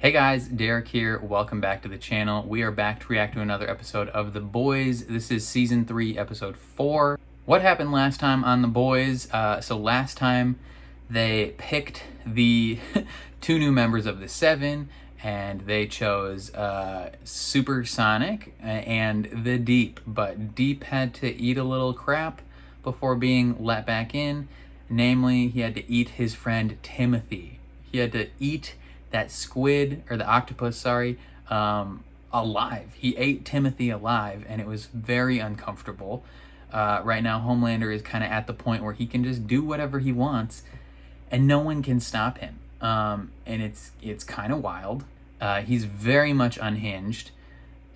Hey guys, Derek here. Welcome back to the channel. We are back to react to another episode of The Boys. This is season 3, episode 4. What happened last time on The Boys? So last time they picked the 2 new members of the 7, and they chose Supersonic and the Deep. But Deep had to eat a little crap before being let back in. Namely, he had to eat his friend Timothy. He had to eat that squid, or the octopus, sorry, alive. He ate Timothy alive, and it was very uncomfortable. Right now, Homelander is kind of at the point where he can just do whatever he wants, and no one can stop him. And it's kind of wild. He's very much unhinged,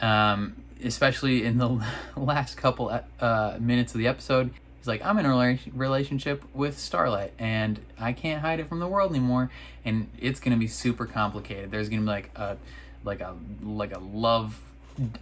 especially in the last couple minutes of the episode. He's like, I'm in a relationship with Starlight, and I can't hide it from the world anymore, and it's gonna be super complicated. There's gonna be like a love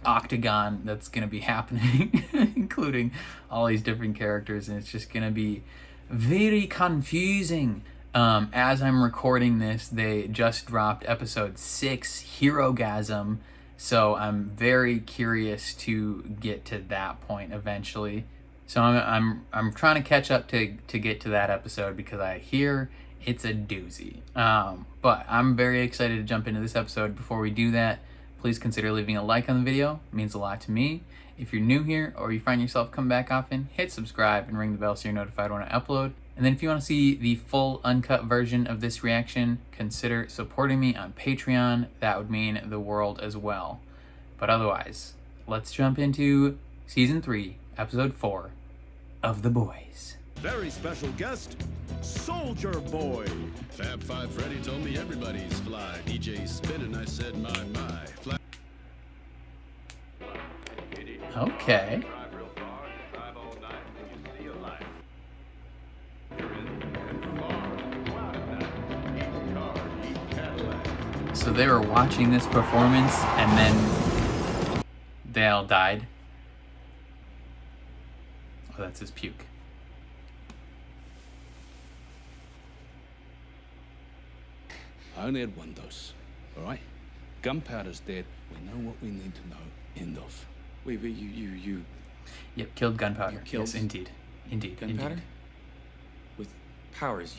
octagon that's gonna be happening, including all these different characters, and it's just gonna be very confusing. As I'm recording this, they just dropped episode 6, Herogasm, so I'm very curious to get to that point eventually. So I'm trying to catch up to get to that episode because I hear it's a doozy. But I'm very excited to jump into this episode. Before we do that, please consider leaving a like on the video. It means a lot to me. If you're new here or you find yourself come back often, hit subscribe and ring the bell so you're notified when I upload. And then if you want to see the full uncut version of this reaction, consider supporting me on Patreon. That would mean the world as well. But otherwise, let's jump into season 3, episode 4 of The Boys. Very special guest, Soldier Boy. Fab Five Freddy told me everybody's fly. DJ spinning, I said my. Fly. Okay. So they were watching this performance and then they all died. Oh, that's his puke. I only had one dose, all right? Gunpowder's dead. We know what we need to know. End of. Wait, you... Yep, killed Gunpowder. You killed Yes, indeed. Indeed. Gunpowder? Indeed. With powers.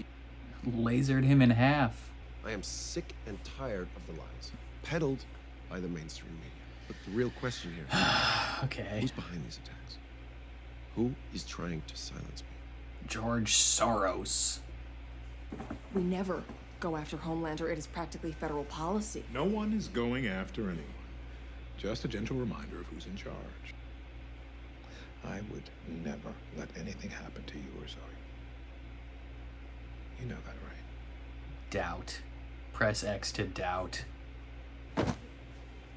Lasered him in half. I am sick and tired of the lies, peddled by the mainstream media. But the real question here is, Okay. who's behind these attacks? Who is trying to silence me? George Soros. We never go after Homelander. It is practically federal policy. No one is going after anyone. Just a gentle reminder of who's in charge. I would never let anything happen to you or Zoe. You know that, right? Doubt. Press X to doubt.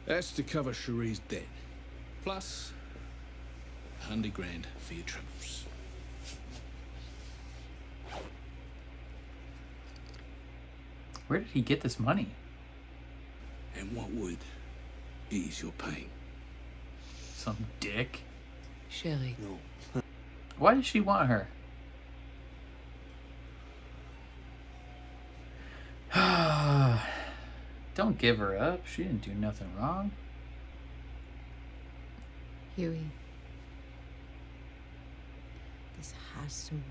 That's to cover Cherie's debt. Plus, $100,000 for your troubles. Where did he get this money? And what would ease your pain? Some dick. Shelly. No. Why does she want her? Don't give her up. She didn't do nothing wrong. Huey. This has to work.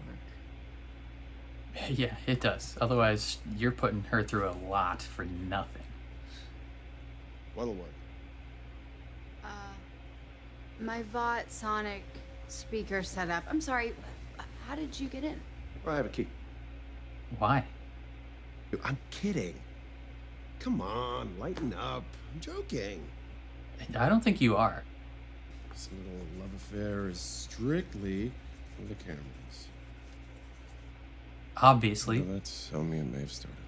Yeah, it does. Otherwise, you're putting her through a lot for nothing. What'll work? My Vought Sonic speaker setup. I'm sorry, how did you get in? Well, I have a key. Why? I'm kidding. Come on, lighten up. I'm joking. I don't think you are. This little love affair is strictly for the cameras. Obviously. Well, that's how me and Maeve started out.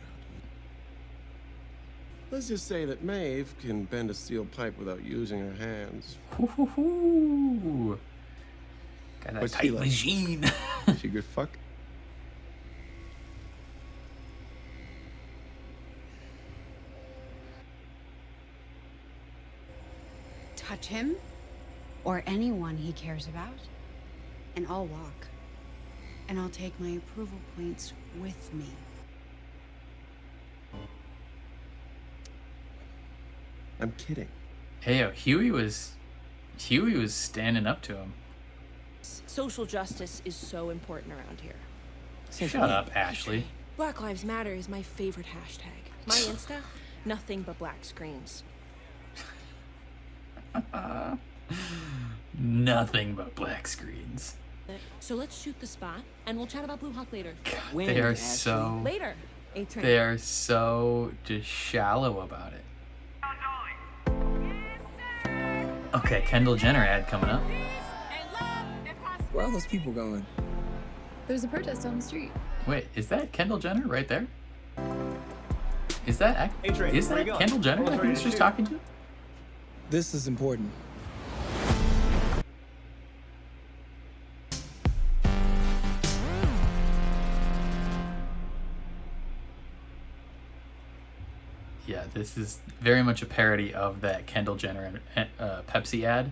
Let's just say that Maeve can bend a steel pipe without using her hands. Hoo-hoo-hoo. Got that What's tight she like? machine. She good fuck? Touch him or anyone he cares about, and I'll walk. And I'll take my approval points with me. I'm kidding. Hey, yo, Huey was standing up to him. Social justice is so important around here. Shut up, Ashley. Black Lives Matter is my favorite hashtag. My Insta, nothing but black screens. Nothing but black screens. So let's shoot the spot, and we'll chat about Blue Hawk later. God, they are so... Later. A-Train. They are so just shallow about it. Okay, Kendall Jenner ad coming up. Where are those people going? There's a protest on the street. Wait, is that Kendall Jenner right there? Is that A-Train, is where that you going? Kendall Jenner that he was just talking to? This is important. Yeah, this is very much a parody of that Kendall Jenner and Pepsi ad.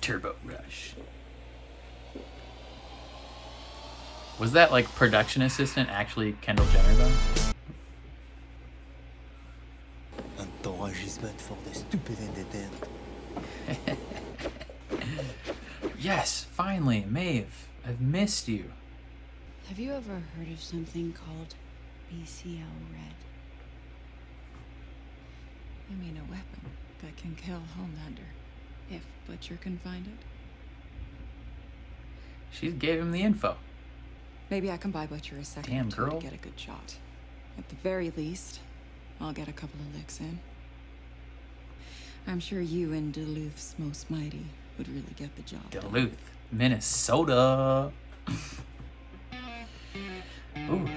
Turbo Rush. Was that like production assistant actually Kendall Jenner though? Yes, finally, Maeve. I've missed you. Have you ever heard of something called BCL Red? You mean a weapon that can kill Homelander, if Butcher can find it? She gave him the info. Maybe I can buy Butcher a second Damn, or two girl. to get a good shot. At the very least, I'll get a couple of licks in. I'm sure you and Duluth's Most Mighty would really get the job done. Duluth, Minnesota. Ooh,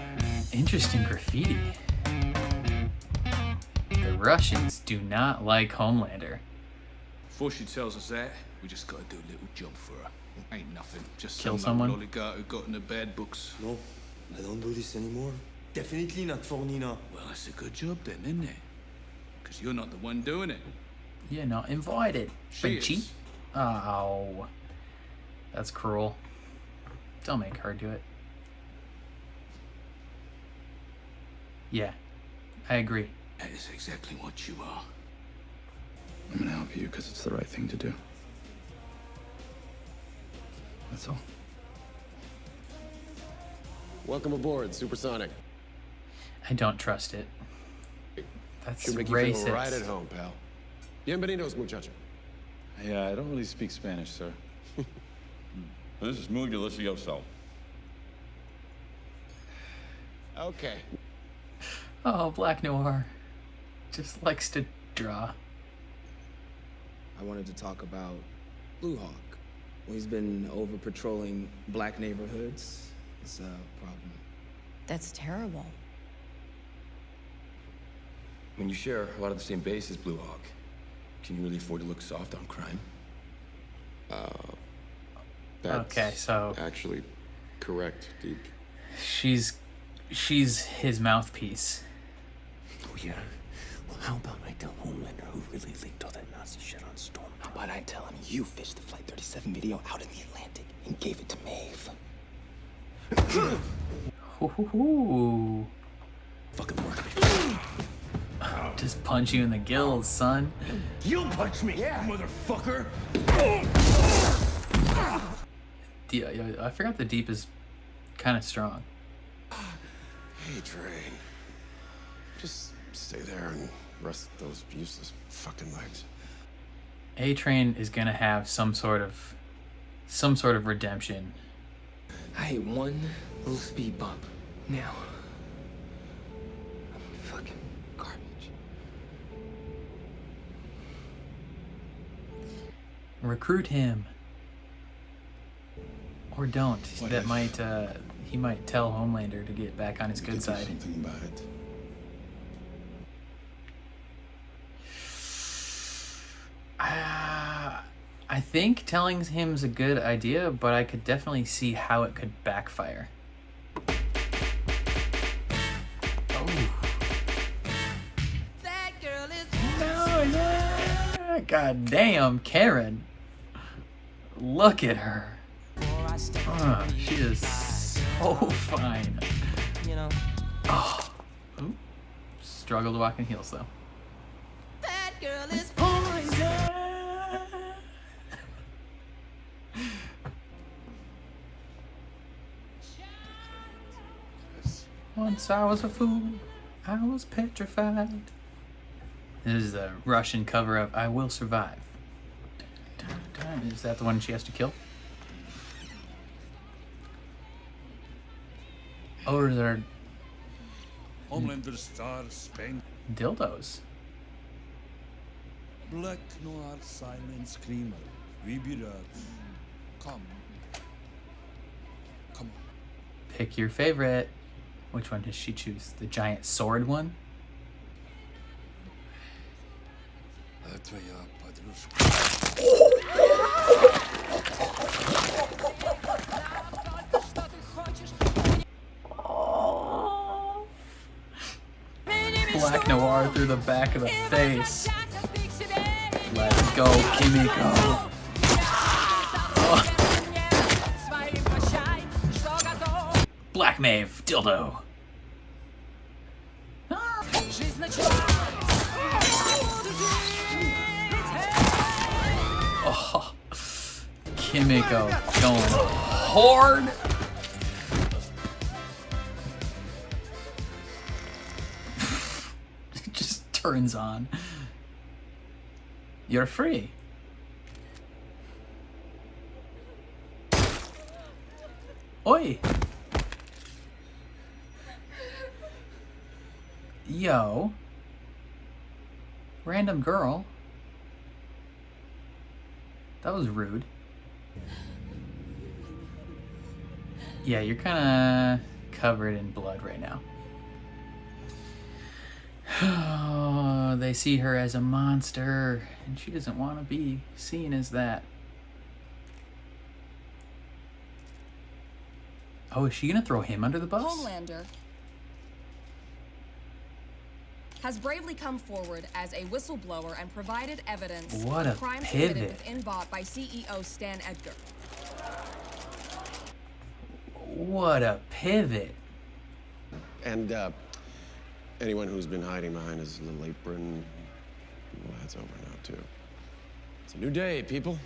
interesting graffiti. The Russians do not like Homelander. Before she tells us that, we just gotta do a little job for her. Ain't nothing. Just Kill some someone? oligarch who got in the bad books. No, I don't do this anymore. Definitely not for Nina. Well, that's a good job then, isn't it? Because you're not the one doing it. You're not invited. She Big is. cheat. Oh, that's cruel. Don't make her do it. Yeah, I agree. That is exactly what you are. I'm gonna help you because it's the right thing to do. That's all. Welcome aboard, Supersonic. I don't trust it. That's Should make you racist. feel right at home, pal. Bienvenidos, muchacho. Yeah, I don't really speak Spanish, sir. This is muy delicioso. Okay. Oh, Black Noir just likes to draw. I wanted to talk about Blue Hawk. He's been over patrolling black neighborhoods. It's a problem. That's terrible. When you share a lot of the same base as Blue Hawk, can you really afford to look soft on crime? That's Okay, so actually correct, Deep. she's his mouthpiece. Oh, yeah? Well, how about I tell Homelander who really leaked all that Nazi shit on Storm? How about I tell him you fished the Flight 37 video out in the Atlantic and gave it to Maeve? Ooh. Fucking work. Just punch you in the gills, son. You punch me, motherfucker! Yeah, I forgot the Deep is kind of strong. Hey, Train. Just stay there and rest those useless fucking legs. A-Train is gonna have some sort of redemption. I hit one little speed bump. Now, I'm fucking garbage. Recruit him. Or don't. What That if- might he might tell Homelander to get back on his good Think of side. something about it. I think telling him's a good idea, but I could definitely see how it could backfire. Oh. No, yeah. God damn, Karen. Look at her. She is so fine. know. Oh. Ooh. Struggle to walk in heels, though. That girl is poison. Once I was a fool, I was petrified. This is the Russian cover of I Will Survive. Is that the one she has to kill? Oh, they're Homelander star Spain. dildos. Black noir silent screamer. We be rats. Come. Come on. Pick your favorite. Which one does she choose? The giant sword one? Black noir through the back of the face. Let's go, Kimiko. Black Mave, dildo. Oh, Kimiko going hard. It just turns on. You're free. Oi. Yo. Random girl. That was rude. Yeah, you're kind of covered in blood right now. Oh, they see her as a monster, and she doesn't want to be seen as that. Oh, is she gonna throw him under the bus? Homelander has bravely come forward as a whistleblower and provided evidence What of a crimes pivot. committed within Vought by CEO Stan Edgar. What a pivot. And anyone who's been hiding behind his little apron, well, that's over now, too. It's a new day, people.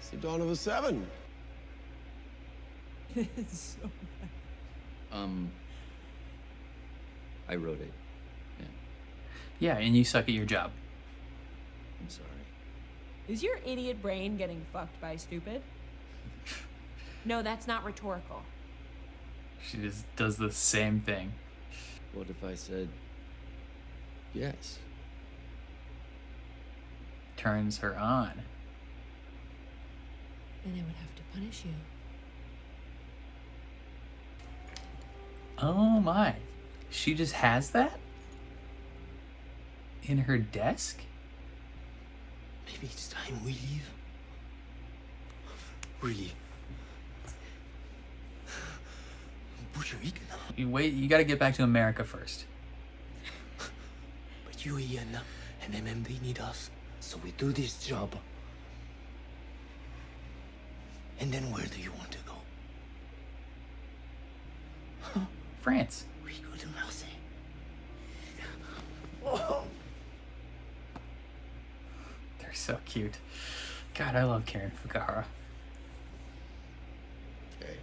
It's the dawn of the seven. It's so bad. I wrote it. Yeah. Yeah, and you suck at your job. I'm sorry. Is your idiot brain getting fucked by stupid? No, that's not rhetorical. She just does the same thing. What if I said yes? Turns her on. Then I would have to punish you. Oh my. She just has that? In her desk? Maybe it's time we leave. Really. You wait, you gotta get back to America first. But you, Ian, and MMB need us, so we do this job. And then where do you want to go? France. We go to Marseille. They're so cute. God, I love Karen Fukuhara. Hey,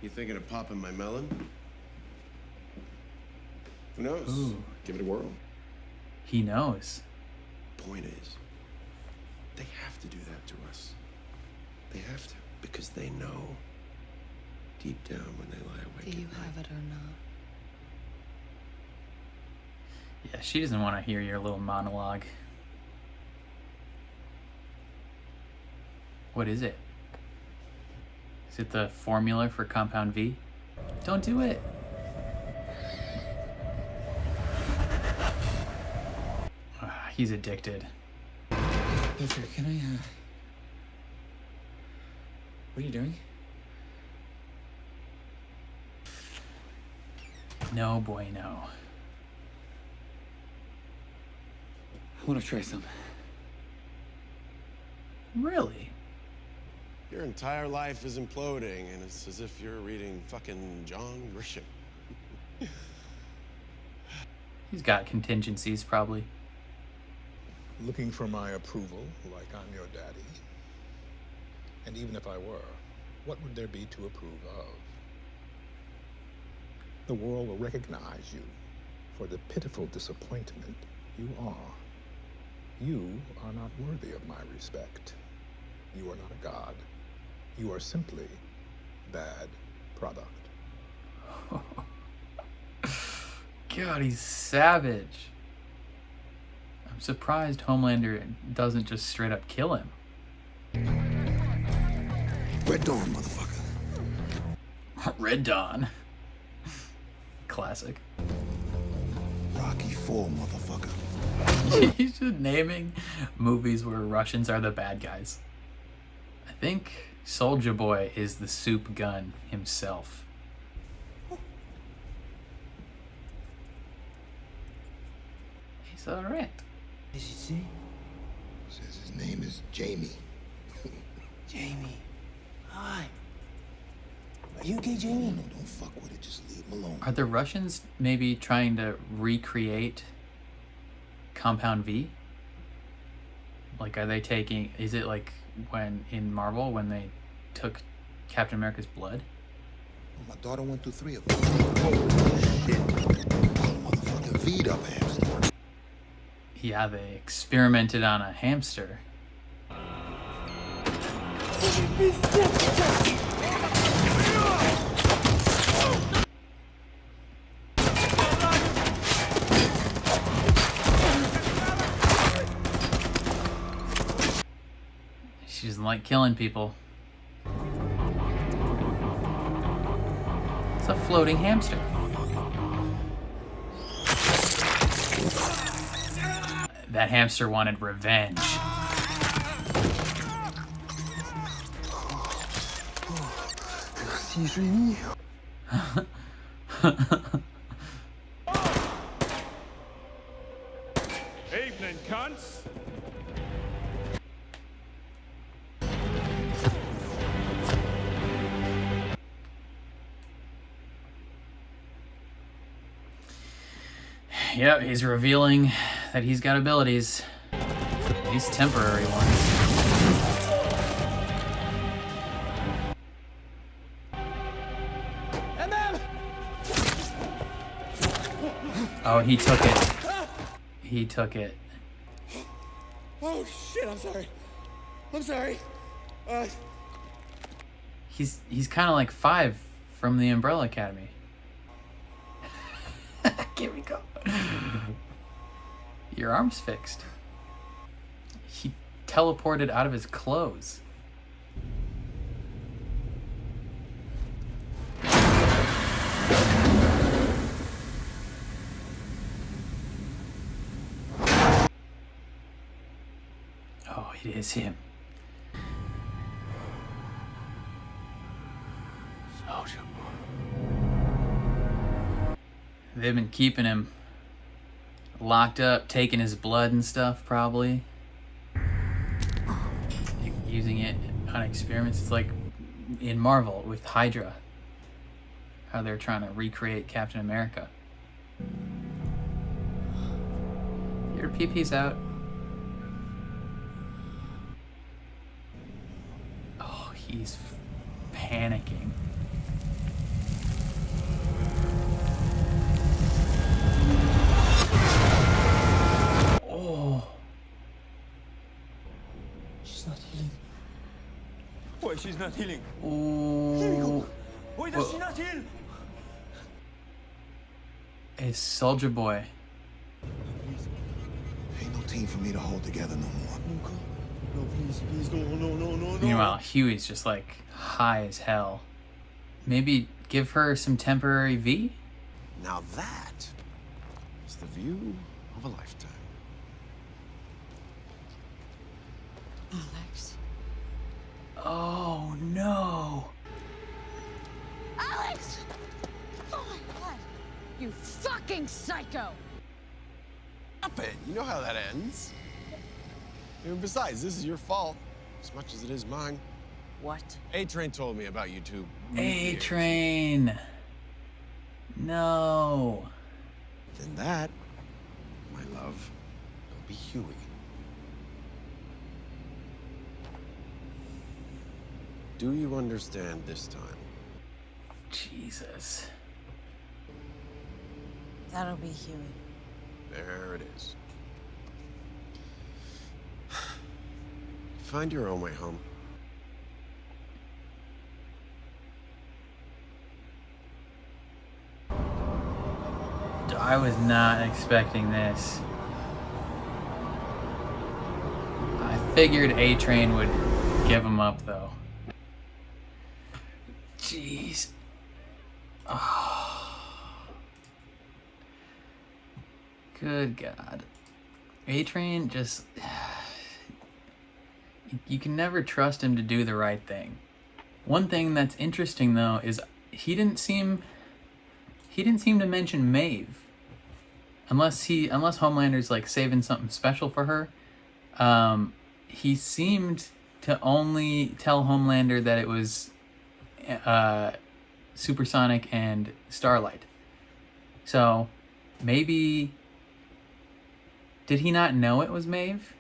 you thinking of popping my melon? Who knows? Ooh. Give it a whirl. He knows. Point is, they have to do that to us. They have to, because they know deep down when they lie awake. Do you have it or not? Yeah, she doesn't want to hear your little monologue. What is it? Is it the formula for compound V? Don't do it. He's addicted. Peter, can I, what are you doing? No, boy, no. I want to try some. Really? Your entire life is imploding, and it's as if you're reading fucking John Grisham. He's got contingencies, probably. Looking for my approval like I'm your daddy. And even if I were, what would there be to approve of? The world will recognize you for the pitiful disappointment you are. You are not worthy of my respect. You are not a god. You are simply bad product. God, he's savage. I'm surprised Homelander doesn't just straight up kill him. Red Dawn, motherfucker. Red Dawn. Classic. Rocky IV, motherfucker. He's just naming movies where Russians are the bad guys. I think Soulja Boy is the soup gun himself. He's alright. Did you see? Says his name is Jamie. Jamie. Hi. Are you okay, Jamie? No, don't fuck with it. Just leave him alone. Are the Russians maybe trying to recreate Compound V? Like, are they taking... Is it like when in Marvel when they took Captain America's blood? My daughter went through 3 of them. Oh, shit. Motherfucker, V'd up hamster. Yeah, they experimented on a hamster. She doesn't like killing people. It's a floating hamster. That hamster wanted revenge. Evening, cunts. Yep, he's revealing that he's got abilities. These temporary ones. Oh, he took it. He took it. Oh shit, I'm sorry. I'm sorry. He's kind of like 5 from the Umbrella Academy. Here we go. Your arm's fixed. He teleported out of his clothes. Oh, it is him. Soldier. They've been keeping him locked up, taking his blood and stuff, probably. Using it on experiments. It's like in Marvel with Hydra. How they're trying to recreate Captain America. Your pee-pee's out. Oh, he's panicking. Oh. She's not healing. Why she's not healing? Oh. Why does she not heal? It's Soulja Boy. Ain't no team for me to hold together no more. No, please, no. Meanwhile, Huey's just like high as hell. Maybe give her some temporary V? Now that is the view of a lifetime. Alex. Oh no. Alex! Oh my god. You fucking psycho! Stop it. You know how that ends. And besides, this is your fault as much as it is mine. What? A-Train told me about you two. A-Train. No. Then that, my love, will be Huey. Do you understand this time? Jesus. That'll be Huey. There it is. Find your own way home. I was not expecting this. I figured A-Train would give him up, though. Jeez. Oh. Good God. A-Train just... You can never trust him to do the right thing. One thing that's interesting, though, is he didn't seem to mention Maeve. Unless Homelander's like saving something special for her. He seemed to only tell Homelander that it was Supersonic and Starlight. So maybe did he not know it was Maeve?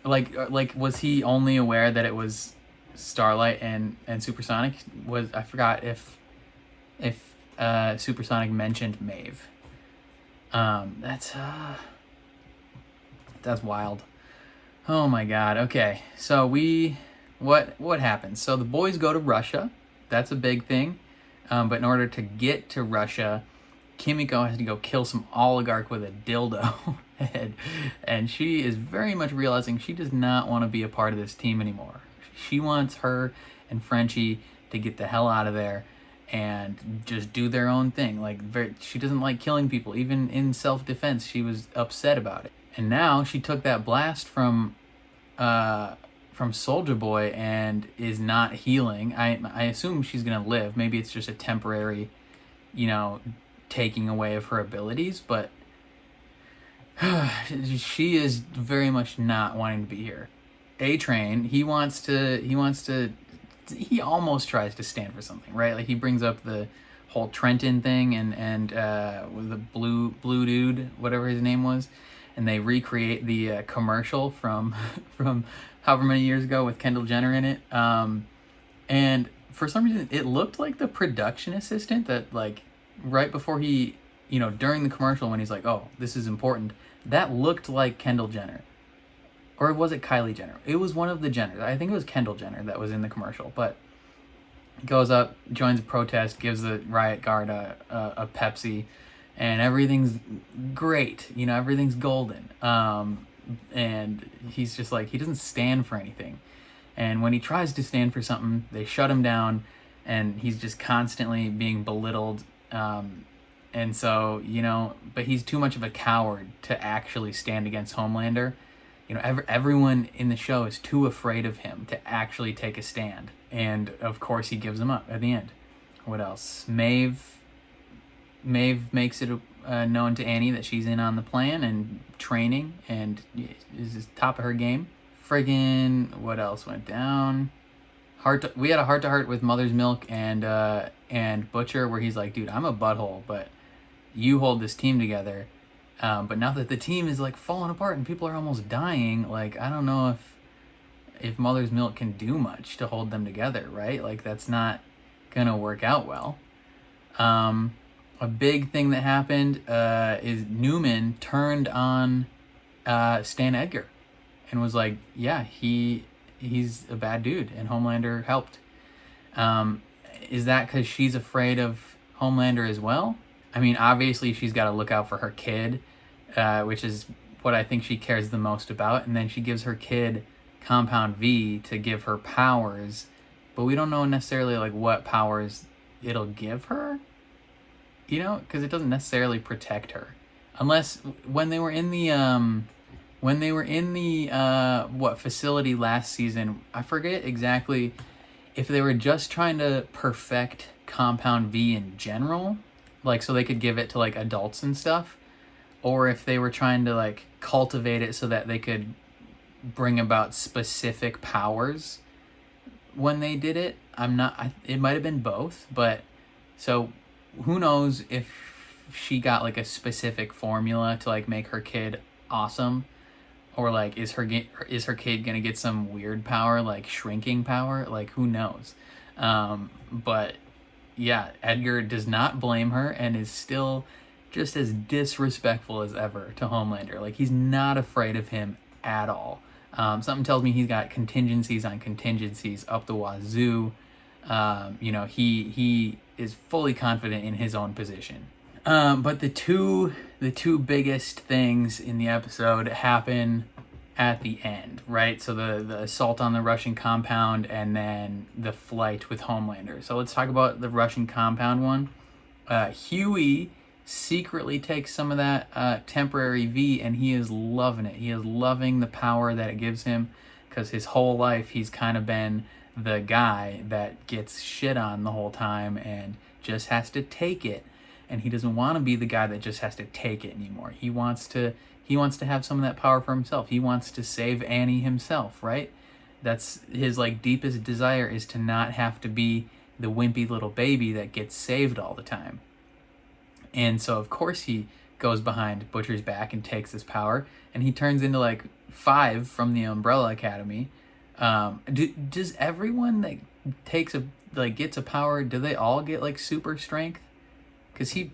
Like was he only aware that it was Starlight and Supersonic? I forgot if Supersonic mentioned Maeve. That's wild. Oh my God. Okay, so what happens? So the boys go to Russia. That's a big thing. But in order to get to Russia, Kimiko has to go kill some oligarch with a dildo head, and she is very much realizing she does not want to be a part of this team anymore. She wants her and Frenchie to get the hell out of there and just do their own thing. She doesn't like killing people. Even in self-defense, she was upset about it. And now she took that blast from Soulja Boy and is not healing. I assume she's gonna live. Maybe it's just a temporary, taking away of her abilities. But she is very much not wanting to be here. A-Train, he almost tries to stand for something, right? Like he brings up the whole Trenton thing and the blue dude, whatever his name was, and they recreate the commercial from however many years ago with Kendall Jenner in it. And for some reason, it looked like the production assistant that, like, right before he, during the commercial when he's like, oh, this is important, that looked like Kendall Jenner. Or was it Kylie Jenner? It was one of the Jenners. I think it was Kendall Jenner that was in the commercial. But he goes up, joins a protest, gives the riot guard a Pepsi, and everything's great. Everything's golden. And he's just like, he doesn't stand for anything. And when he tries to stand for something, they shut him down, and he's just constantly being belittled. And so, but he's too much of a coward to actually stand against Homelander. Everyone in the show is too afraid of him to actually take a stand. And, of course, he gives them up at the end. What else? Maeve makes it known to Annie that she's in on the plan and training and is top of her game. Friggin', what else went down? We had a heart-to-heart with Mother's Milk and Butcher where he's like, dude, I'm a butthole, but you hold this team together. But now that the team is like falling apart and people are almost dying, like, I don't know if Mother's Milk can do much to hold them together, right? Like, that's not gonna work out well. A big thing that happened is Newman turned on Stan Edgar and was like, yeah, he's a bad dude, and Homelander helped. Is that because she's afraid of Homelander as well? I mean, obviously she's got to look out for her kid, which is what I think she cares the most about. And then she gives her kid Compound V to give her powers, but we don't know necessarily like what powers it'll give her, because it doesn't necessarily protect her. Unless when they were in the facility last season, I forget exactly if they were just trying to perfect Compound V in general, like so they could give it to like adults and stuff, or if they were trying to like cultivate it so that they could bring about specific powers when they did it. It might have been both, but so who knows if she got like a specific formula to like make her kid awesome, or like is her kid gonna get some weird power like shrinking power? Like who knows? But yeah, Edgar does not blame her and is still just as disrespectful as ever to Homelander. Like he's not afraid of him at all. Something tells me he's got contingencies on contingencies up the wazoo. He is fully confident in his own position. But the two biggest things in the episode happen at the end, right? So the assault on the Russian compound and then the flight with Homelander. So let's talk about the Russian compound one. Huey secretly takes some of that temporary V, and he is loving it. He is loving the power that it gives him, because his whole life he's kind of been the guy that gets shit on the whole time and just has to take it. And he doesn't want to be the guy that just has to take it anymore. He wants to have some of that power for himself. He wants to save Annie himself, right? That's his like deepest desire, is to not have to be the wimpy little baby that gets saved all the time. And so of course he goes behind Butcher's back and takes this power, and he turns into like 5 from the Umbrella Academy. Does everyone that gets a power, do they all get like super strength? Because he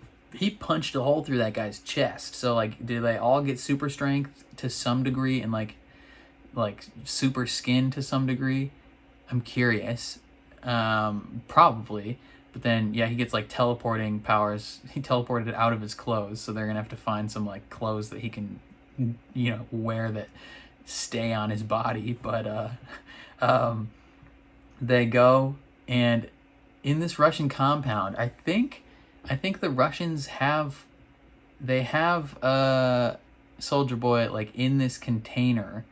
punched a hole through that guy's chest. So like, do they all get super strength to some degree and like super skin to some degree? I'm curious. Probably. But then yeah, he gets like teleporting powers. He teleported out of his clothes, so they're gonna have to find some like clothes that he can wear that stay on his body. But they go, and in this Russian compound, I think the Russians have Soldier Boy like in this container,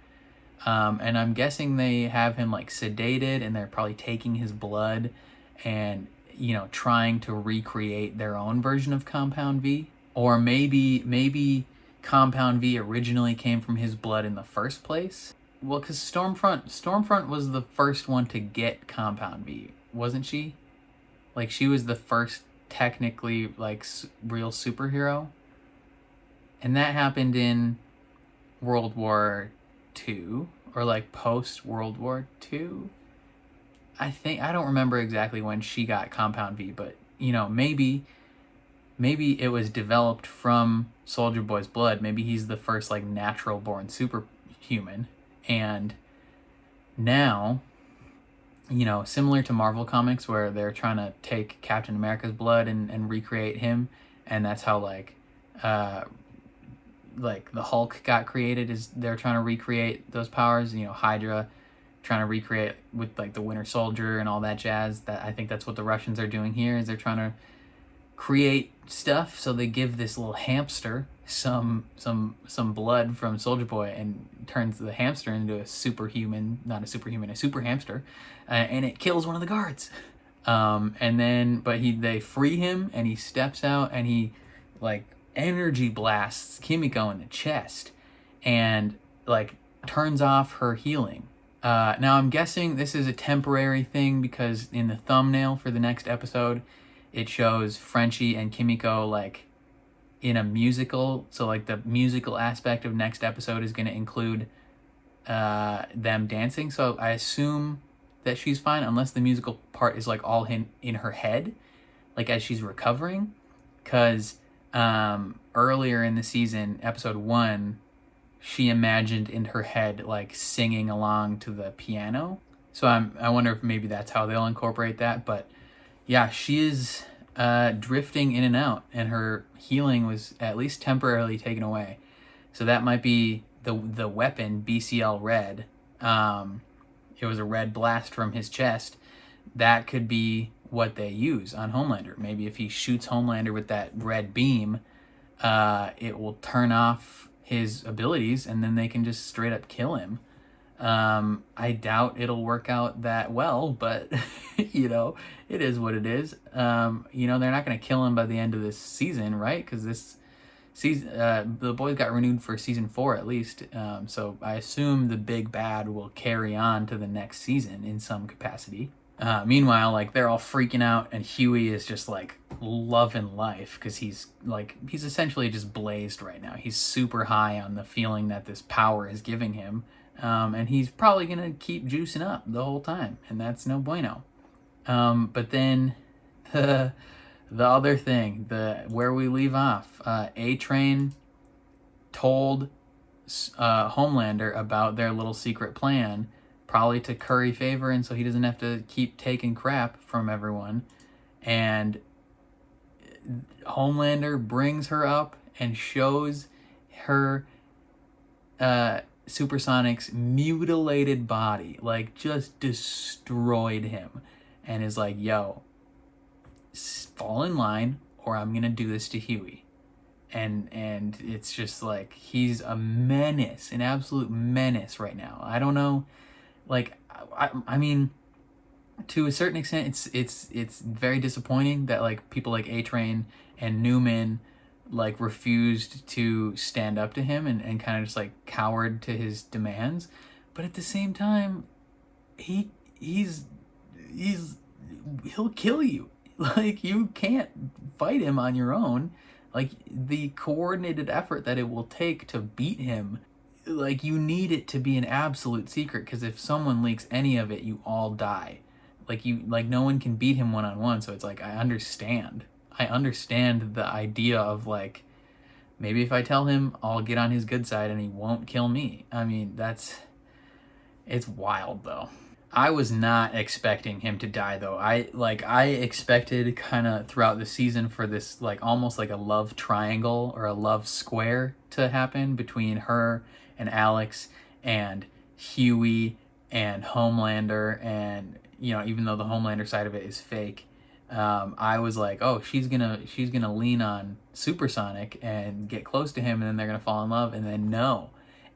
and I'm guessing they have him like sedated, and they're probably taking his blood and trying to recreate their own version of Compound V. Or maybe Compound V originally came from his blood in the first place. Well, because Stormfront was the first one to get Compound V, wasn't she? Like she was the first technically like real superhero, and that happened in World War II, or like post World War II. I don't remember exactly when she got Compound V, but maybe it was developed from Soldier Boy's blood. Maybe he's the first like natural born superhuman, and now similar to Marvel Comics, where they're trying to take Captain America's blood and recreate him, and that's how like the Hulk got created, is they're trying to recreate those powers. Hydra trying to recreate with like the Winter Soldier and all that jazz. That I think that's what the Russians are doing here, is they're trying to create stuff. So they give this little hamster some blood from Soldier Boy, and turns the hamster into a superhuman, not a superhuman, a super hamster, and it kills one of the guards. And then they free him, and he steps out, and he like energy blasts Kimiko in the chest, and like turns off her healing. Now I'm guessing this is a temporary thing, because in the thumbnail for the next episode, it shows Frenchie and Kimiko like in a musical. So like the musical aspect of next episode is going to include them dancing. So I assume that she's fine, unless the musical part is like all in her head, like as she's recovering. Because earlier in the season, episode 1, she imagined in her head like singing along to the piano. So I wonder if maybe that's how they'll incorporate that. But yeah, she is drifting in and out, and her healing was at least temporarily taken away. So that might be the weapon, BCL Red. It was a red blast from his chest. That could be what they use on Homelander. Maybe if he shoots Homelander with that red beam, it will turn off his abilities, and then they can just straight up kill him. I doubt it'll work out that well, but it is what it is. They're not going to kill him by the end of this season, right? Because this The Boys got renewed for season 4 at least, so I assume the big bad will carry on to the next season in some capacity. Meanwhile, like, they're all freaking out, and Huey is just like loving life because he's essentially just blazed right now. He's super high on the feeling that this power is giving him, and he's probably gonna keep juicing up the whole time, and that's no bueno. But then the other thing, where we leave off, A-Train told Homelander about their little secret plan, probably to curry favor, and so he doesn't have to keep taking crap from everyone. And Homelander brings her up and shows her Supersonic's mutilated body, like just destroyed him, and is like, yo, fall in line or I'm gonna do this to Huey. And it's just like, he's a menace, an absolute menace right now. I don't know, like, I mean, to a certain extent, it's very disappointing that like people like A-Train and Newman like refused to stand up to him and kind of just like cowered to his demands. But at the same time, he'll kill you. Like, you can't fight him on your own. Like, the coordinated effort that it will take to beat him, like, you need it to be an absolute secret, because if someone leaks any of it, you all die. Like, no one can beat him one-on-one, so it's like, I understand the idea of, like, maybe if I tell him, I'll get on his good side and he won't kill me. I mean, it's wild, though. I was not expecting him to die, though. I expected kind of throughout the season for this, like, almost like a love triangle or a love square to happen between her and Alex and Huey and Homelander. And, you know, even though the Homelander side of it is fake, I was like, oh, she's gonna lean on Supersonic and get close to him, and then they're gonna fall in love. And then no,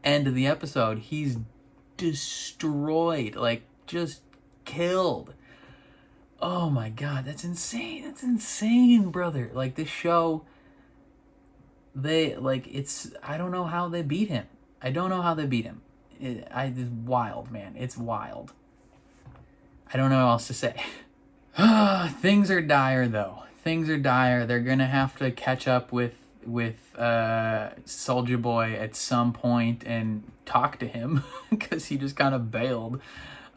end of the episode, he's destroyed, like, just killed. Oh my god, that's insane. That's insane, brother. Like, this show, I don't know how they beat him. It's wild, man. It's wild. I don't know what else to say. Things are dire, though. Things are dire. They're gonna have to catch up with Soulja Boy at some point and talk to him because he just kind of bailed.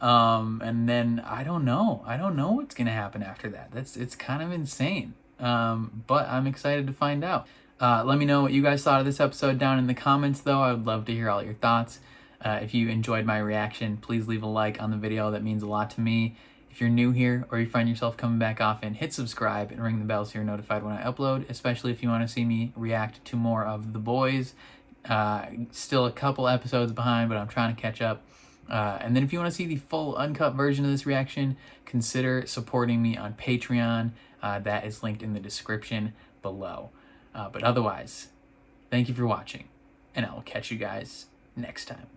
And then I don't know what's gonna happen after that. It's kind of insane. But I'm excited to find out. Let me know what you guys thought of this episode down in the comments, though. I would love to hear all your thoughts. If you enjoyed my reaction, please leave a like on the video. That means a lot to me. If you're new here or you find yourself coming back often, hit subscribe and ring the bell so you're notified when I upload, especially if you want to see me react to more of The Boys. Still a couple episodes behind, but I'm trying to catch up. And then if you want to see the full uncut version of this reaction, consider supporting me on Patreon. That is linked in the description below. But otherwise, thank you for watching, and I will catch you guys next time.